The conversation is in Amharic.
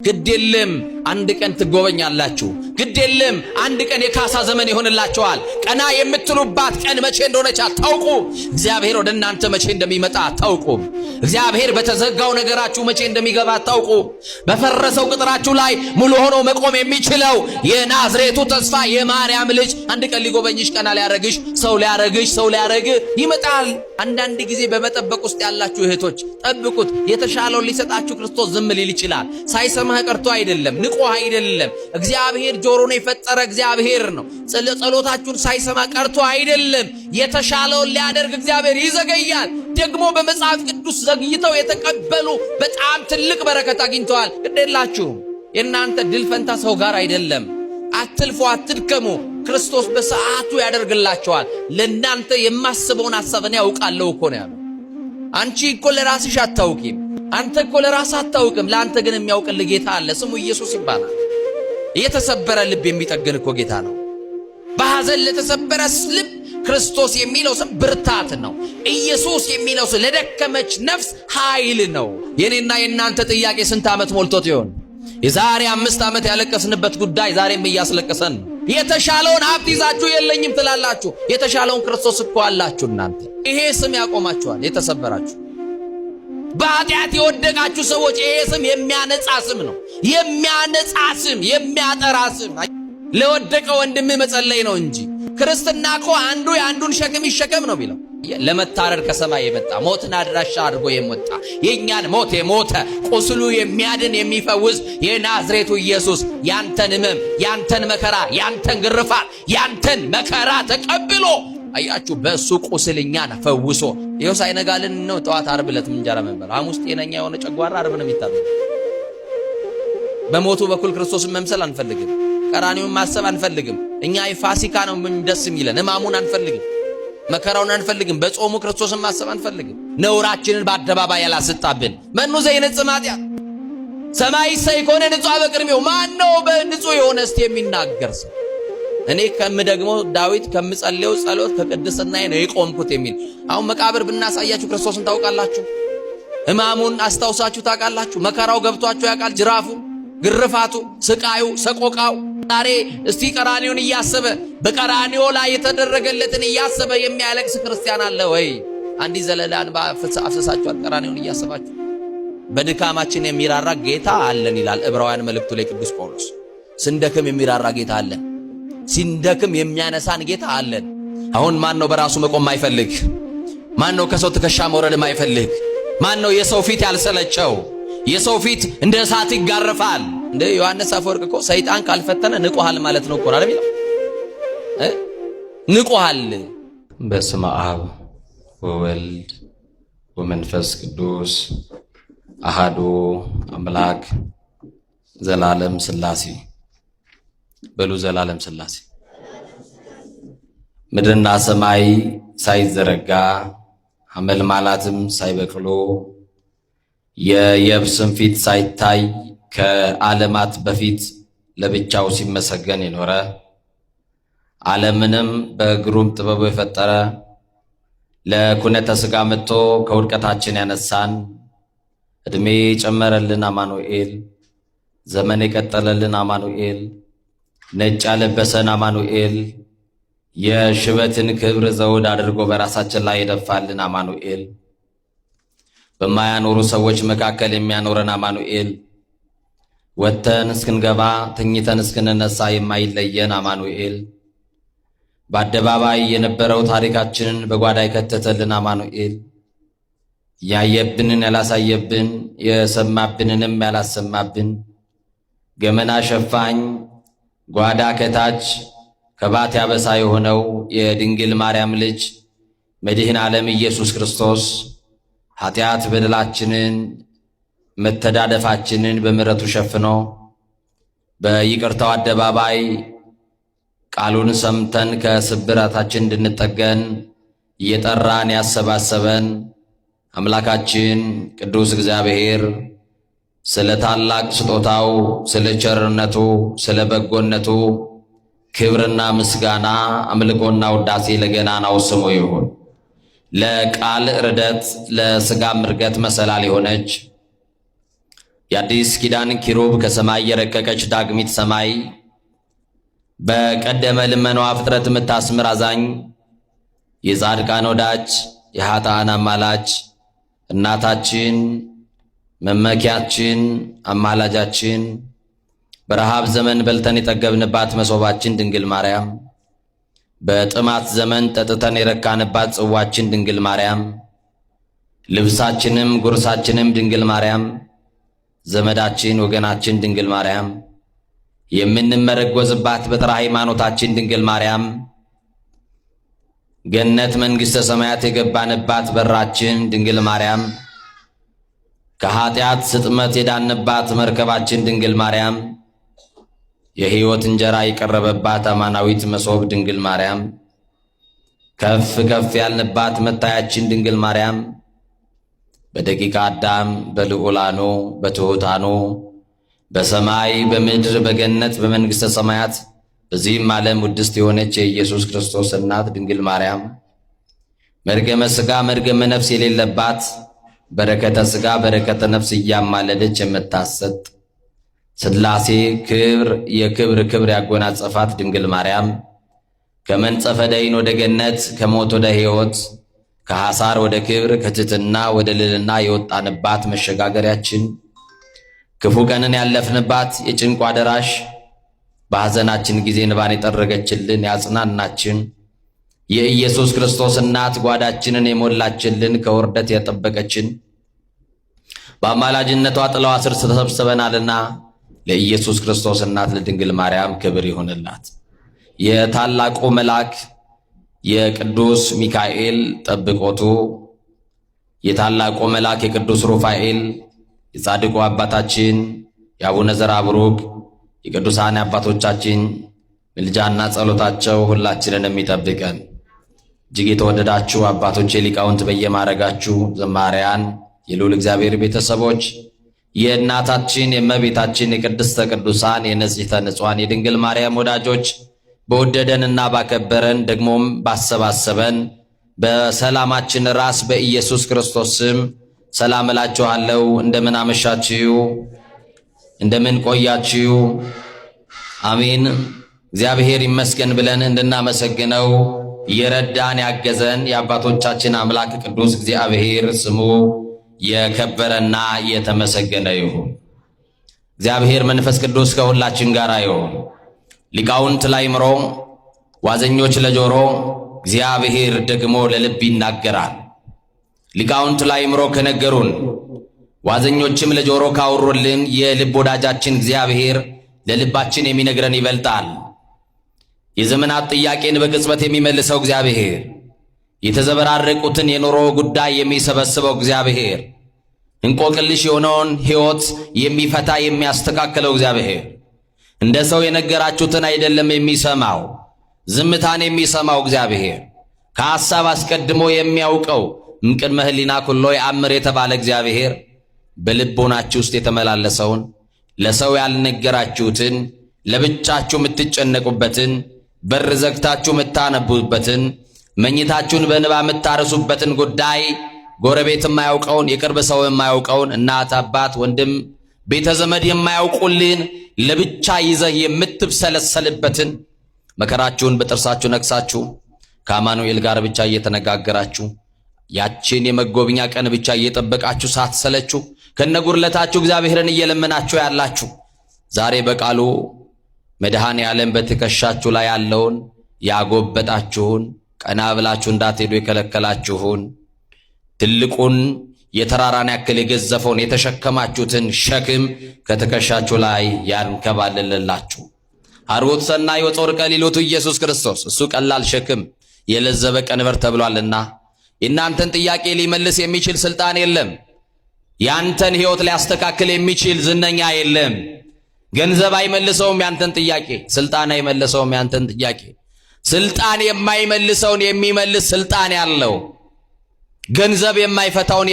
ግዴለም አንድ ቀን ትጎበኛላችሁ። ግዴለም አንድ ቀን የካሳ ዘመን ይሆንላችኋል። ቀና የምትሉባት ቀን መቼ እንደሆነች አታውቁ። እግዚአብሔር ወደ እናንተ መቼ እንደሚመጣ አታውቁ። እግዚአብሔር በተዘጋው ነገራችሁ መቼ እንደሚገባ አታውቁ። በፈረሰው ቅጥራችሁ ላይ ሙሉ ሆኖ መቆም የሚችለው የናዝሬቱ ተስፋ የማርያም ልጅ አንድ ቀን ሊጎበኝሽ፣ ቀና ሊያረግሽ፣ ሰው ሊያረግ ይመጣል። አንዳንድ ጊዜ በመጠበቅ ውስጥ ያላችሁ እህቶች ጠብቁት። የተሻለውን ሊሰጣችሁ ክርስቶስ ዝም ሊል ይችላል። ሳይሰማህ ቀርቶ አይደለም፣ ንቆህ አይደለም። እግዚአብሔር ጆሮን የፈጠረ እግዚአብሔር ነው። ጸሎታችሁን ሳይሰማ ቀርቶ አይደለም። የተሻለውን ሊያደርግ እግዚአብሔር ይዘገያል። ደግሞ በመጽሐፍ ቅዱስ ዘግይተው የተቀበሉ በጣም ትልቅ በረከት አግኝተዋል። ግዴላችሁም የእናንተ ድል ፈንታ ሰው ጋር አይደለም። አትልፉ፣ አትድከሙ። ክርስቶስ በሰዓቱ ያደርግላችኋል። ለእናንተ የማስበውን ሐሳብ እኔ ያውቃለሁ እኮ ነው ያለው። አንቺ እኮ ለራስሽ አታውቂም። አንተ እኮ ለራስህ አታውቅም። ለአንተ ግን የሚያውቅልህ ጌታ አለ። ስሙ ኢየሱስ ይባላል። የተሰበረ ልብ የሚጠግን እኮ ጌታ ነው። በሐዘን ለተሰበረ ልብ ክርስቶስ የሚለው ስም ብርታት ነው። ኢየሱስ የሚለው ስም ለደከመች ነፍስ ኃይል ነው። የኔና የእናንተ ጥያቄ ስንት ዓመት ሞልቶት ይሆን? የዛሬ 5 ዓመት ያለቀስንበት ጉዳይ ዛሬም እያስለቀሰን ነው። የተሻለውን ሀብት ይዛችሁ የለኝም ትላላችሁ። የተሻለውን ክርስቶስ እኮ አላችሁ እናንተ። ይሄ ስም ያቆማችኋል። የተሰበራችሁ በኃጢአት የወደቃችሁ ሰዎች ይሄ ስም የሚያነጻ ስም ነው። የሚያነጻ ስም፣ የሚያጠራ ስም። ለወደቀ ወንድም መጸለይ ነው እንጂ ክርስትና እኮ አንዱ የአንዱን ሸክም ይሸከም ነው የሚለው። ለመታረድ ከሰማይ የመጣ ሞትን አድራሻ አድርጎ የመጣ የኛን ሞት የሞተ ቁስሉ የሚያድን የሚፈውስ የናዝሬቱ ኢየሱስ ያንተን ሕመም፣ ያንተን መከራ፣ ያንተን ግርፋት፣ ያንተን መከራ ተቀብሎ አያችሁ በእሱ ቁስልኛን ፈውሶ ይኸው ሳይነጋልን ነው ጠዋት ዓርብ ዕለት እንጀራ መንበል። ሐሙስ ጤነኛ የሆነ ጨጓራ ዓርብ ነው የሚታረው። በሞቱ በኩል ክርስቶስን መምሰል አንፈልግም። ቀራኒውን ማሰብ አንፈልግም። እኛ የፋሲካ ነው ምን ደስ የሚለን። ሕማሙን አንፈልግም፣ መከራውን አንፈልግም። በጾሙ ክርስቶስን ማሰብ አንፈልግም። ነውራችንን በአደባባይ ያላስጣብን መኑ ዘይነጽእ ኃጢአት ሰማይ ሳይኮነ ንጹሕ በቅድሜው። ማን ነው በንጹሕ የሆነ እስቲ የሚናገር ሰው? እኔ ከምደግሞ ዳዊት ከምጸልየው ጸሎት ከቅድስናዬ ነው የቆምኩት የሚል። አሁን መቃብር ብናሳያችሁ ክርስቶስን ታውቃላችሁ? ሕማሙን አስታውሳችሁ ታውቃላችሁ? መከራው ገብቷችሁ ያውቃል? ጅራፉ፣ ግርፋቱ፣ ስቃዩ፣ ሰቆቃው። ዛሬ እስቲ ቀራኒውን እያሰበ በቀራኒዮ ላይ የተደረገለትን እያሰበ የሚያለቅስ ክርስቲያን አለ ወይ? አንዲት ዘለላን አፍሰሳችኋል ቀራኒውን እያሰባችሁ? በድካማችን የሚራራ ጌታ አለን ይላል ዕብራውያን መልእክቱ ላይ ቅዱስ ጳውሎስ። ስንደክም የሚራራ ጌታ አለን። ሲንደክም የሚያነሳን ጌታ አለን። አሁን ማን ነው በራሱ መቆም ማይፈልግ? ማን ነው ከሰው ትከሻ መውረድ ማይፈልግ? ማን ነው የሰው ፊት ያልሰለቸው? የሰው ፊት እንደ እሳት ይጋረፋል። እንደ ዮሐንስ አፈወርቅ እኮ ሰይጣን ካልፈተነ ንቆሃል ማለት ነው እኮ አይደል? ንቆሃል። በስመ አብ ወወልድ ወመንፈስ ቅዱስ አሃዱ አምላክ ዘላለም ሥላሴ በሉ። ዘላለም ሥላሴ። ምድርና ሰማይ ሳይዘረጋ አመልማላትም ሳይበቅሉ የየብስም ፊት ሳይታይ ከዓለማት በፊት ለብቻው ሲመሰገን የኖረ ዓለምንም በግሩም ጥበቡ የፈጠረ ለኩነተ ሥጋ መጥቶ ከውድቀታችን ያነሳን ዕድሜ ጨመረልን አማኑኤል፣ ዘመን የቀጠለልን አማኑኤል፣ ነጭ ያለበሰን አማኑኤል፣ የሽበትን ክብር ዘውድ አድርጎ በራሳችን ላይ የደፋልን አማኑኤል፣ በማያኖሩ ሰዎች መካከል የሚያኖረን አማኑኤል፣ ወጥተን እስክንገባ ተኝተን እስክንነሳ የማይለየን አማኑኤል፣ በአደባባይ የነበረው ታሪካችንን በጓዳ የከተተልን አማኑኤል፣ ያየብንን ያላሳየብን የሰማብንንም ያላሰማብን ገመና ሸፋኝ ጓዳ ከታች ከባት ያበሳ የሆነው የድንግል ማርያም ልጅ መድኃኔ ዓለም ኢየሱስ ክርስቶስ ኃጢአት በደላችንን መተዳደፋችንን በምሕረቱ ሸፍኖ በይቅርታው አደባባይ ቃሉን ሰምተን ከስብራታችን እንድንጠገን እየጠራን ያሰባሰበን አምላካችን ቅዱስ እግዚአብሔር ስለ ታላቅ ስጦታው፣ ስለ ቸርነቱ፣ ስለ በጎነቱ ክብርና ምስጋና አምልኮና ውዳሴ ለገናናው ስሙ ይሁን። ለቃል ርደት ለሥጋም እርገት መሰላል የሆነች የአዲስ ኪዳን ኪሩብ ከሰማይ የረቀቀች ዳግሚት ሰማይ በቀደመ ልመናዋ ፍጥረት የምታስምር አዛኝ የጻድቃን ወዳጅ የኃጥአን አማላጅ እናታችን መመኪያችን አማላጃችን በረሃብ ዘመን በልተን የጠገብንባት መሶባችን ድንግል ማርያም በጥማት ዘመን ጠጥተን የረካንባት ጽዋችን ድንግል ማርያም ልብሳችንም ጉርሳችንም ድንግል ማርያም ዘመዳችን ወገናችን ድንግል ማርያም የምንመረጎዝባት በጥራ ሃይማኖታችን ድንግል ማርያም ገነት መንግሥተ ሰማያት የገባንባት በራችን ድንግል ማርያም ከኃጢአት ስጥመት የዳንባት መርከባችን ድንግል ማርያም የሕይወት እንጀራ የቀረበባት አማናዊት መሶብ ድንግል ማርያም ከፍ ከፍ ያልንባት መታያችን ድንግል ማርያም በደቂቀ አዳም በልዑላኑ በትሑታኑ በሰማይ በምድር በገነት በመንግሥተ ሰማያት በዚህም ዓለም ውድስት የሆነች የኢየሱስ ክርስቶስ እናት ድንግል ማርያም መርገመ ሥጋ መርገመ ነፍስ የሌለባት በረከተ ሥጋ በረከተ ነፍስ እያማለደች የምታሰጥ ሥላሴ ክብር የክብር ክብር ያጎናጸፋት ድንግል ማርያም ከመንጸፈ ደይን ወደ ገነት ከሞት ወደ ሕይወት ከሐሳር ወደ ክብር ከትሕትና ወደ ልዕልና የወጣንባት መሸጋገሪያችን ክፉ ቀንን ያለፍንባት የጭንቋ ደራሽ በሐዘናችን ጊዜ እንባን የጠረገችልን ያጽናናችን የኢየሱስ ክርስቶስ እናት ጓዳችንን የሞላችልን ከውርደት የጠበቀችን በአማላጅነቷ ጥላዋ ስር ተሰብስበናልና ለኢየሱስ ክርስቶስ እናት ለድንግል ማርያም ክብር ይሁንላት። የታላቁ መልአክ የቅዱስ ሚካኤል ጠብቆቱ የታላቁ መልአክ የቅዱስ ሩፋኤል የጻድቁ አባታችን የአቡነ ዘርአብሩክ የቅዱሳን አባቶቻችን ምልጃና ጸሎታቸው ሁላችንን የሚጠብቀን። እጅግ የተወደዳችሁ አባቶች ሊቃውንት በየማረጋችሁ ዘማሪያን የልዑል እግዚአብሔር ቤተሰቦች የእናታችን የእመቤታችን የቅድስተ ቅዱሳን የንጽሕተ ንጹሐን የድንግል ማርያም ወዳጆች በወደደንና ባከበረን ደግሞም ባሰባሰበን በሰላማችን ራስ በኢየሱስ ክርስቶስ ስም ሰላም እላችኋለሁ። እንደምን አመሻችሁ? እንደምን ቆያችሁ? አሜን። እግዚአብሔር ይመስገን ብለን እንድናመሰግነው የረዳን ያገዘን የአባቶቻችን አምላክ ቅዱስ እግዚአብሔር ስሙ የከበረና የተመሰገነ ይሁን። እግዚአብሔር መንፈስ ቅዱስ ከሁላችን ጋር ይሁን። ሊቃውንት ለአእምሮ ዋዘኞች ለጆሮ እግዚአብሔር ደግሞ ለልብ ይናገራል። ሊቃውንት ለአእምሮ ከነገሩን ዋዘኞችም ለጆሮ ካወሩልን የልብ ወዳጃችን እግዚአብሔር ለልባችን የሚነግረን ይበልጣል። የዘመናት ጥያቄን በቅጽበት የሚመልሰው እግዚአብሔር፣ የተዘበራረቁትን የኑሮ ጉዳይ የሚሰበስበው እግዚአብሔር፣ እንቆቅልሽ የሆነውን ሕይወት የሚፈታ የሚያስተካክለው እግዚአብሔር፣ እንደ ሰው የነገራችሁትን አይደለም የሚሰማው፣ ዝምታን የሚሰማው እግዚአብሔር፣ ከሐሳብ አስቀድሞ የሚያውቀው እምቅድመ ሕሊና ኩሎ ይአምር የተባለ እግዚአብሔር በልቦናችሁ ውስጥ የተመላለሰውን ለሰው ያልነገራችሁትን ለብቻችሁ የምትጨነቁበትን በር ዘግታችሁ የምታነቡበትን መኝታችሁን በንባ የምታረሱበትን ጉዳይ ጎረቤት የማያውቀውን የቅርብ ሰው የማያውቀውን እናት አባት ወንድም ቤተ ዘመድ የማያውቁልን ለብቻ ይዘህ የምትብሰለሰልበትን መከራችሁን በጥርሳችሁ ነክሳችሁ ከአማኑኤል ጋር ብቻ እየተነጋገራችሁ ያችን የመጎብኛ ቀን ብቻ እየጠበቃችሁ ሳትሰለችሁ ከነጉርለታችሁ እግዚአብሔርን እየለመናችሁ ያላችሁ ዛሬ በቃሉ መድኃኔ ዓለም በትከሻችሁ ላይ ያለውን ያጎበጣችሁን ቀና ብላችሁ እንዳትሄዱ የከለከላችሁን ትልቁን የተራራን ያክል የገዘፈውን የተሸከማችሁትን ሸክም ከትከሻችሁ ላይ ያንከባልልላችሁ። አርቦት ሰናይ ወጾርቀ ሊሎቱ ኢየሱስ ክርስቶስ እሱ ቀላል ሸክም የለዘበ ቀንበር ተብሏልና የእናንተን ጥያቄ ሊመልስ የሚችል ስልጣን የለም። ያንተን ሕይወት ሊያስተካክል የሚችል ዝነኛ የለም። ገንዘብ አይመልሰውም ያንተን ጥያቄ፣ ስልጣን አይመልሰውም ያንተን ጥያቄ። ስልጣን የማይመልሰውን የሚመልስ ስልጣን ያለው፣ ገንዘብ የማይፈታውን